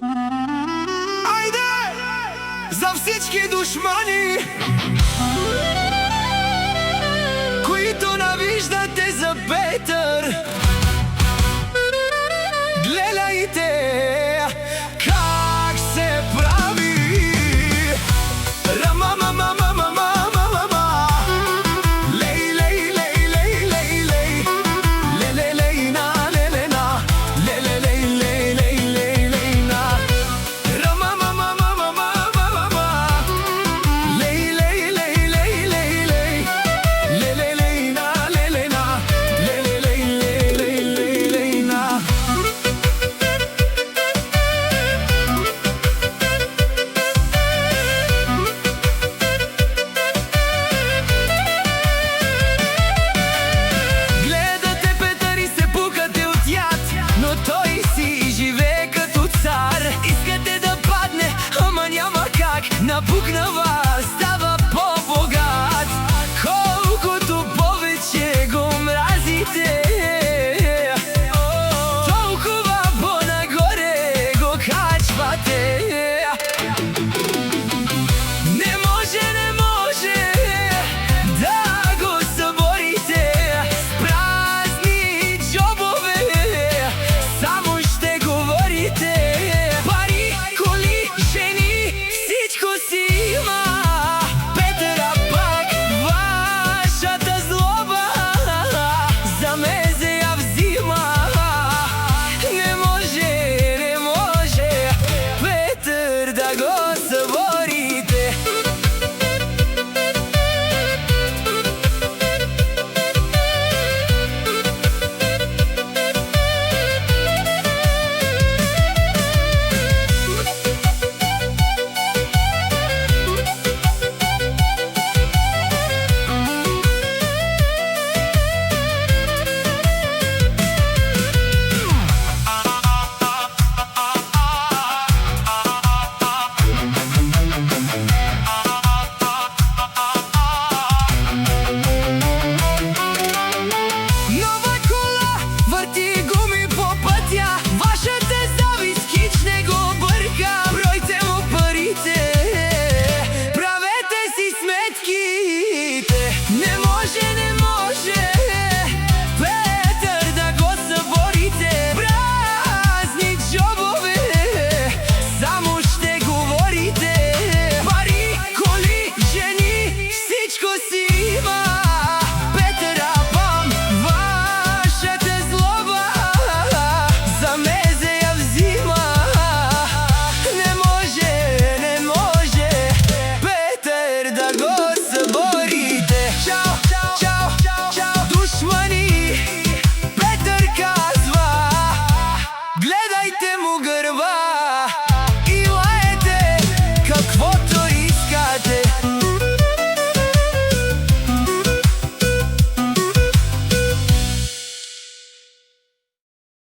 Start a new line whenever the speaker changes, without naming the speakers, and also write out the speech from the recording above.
Айде! За всички душмани, които навиждате за Петър, гледайте как се прави. Ра-ма-ма-ма-ма-ма-ма-ма-ма. Лей, лей, лей, лей, лей, лей. Ле-ле-лей-на, ле-ле-на. Ле-ле-лей, лей, лей, лей, лей-на. Ра-ма-ма-ма-ма-ма-ма-ма. Лей, лей, лей, лей, лей, лей. Ле-ле-лей-на, ле-ле-на. Ле-ле-лей, лей, лей, лей, лей-на. Гледате Петър и се пукате от яд, но той си живее като цар. Искате да падне, ама няма как, напукна вас.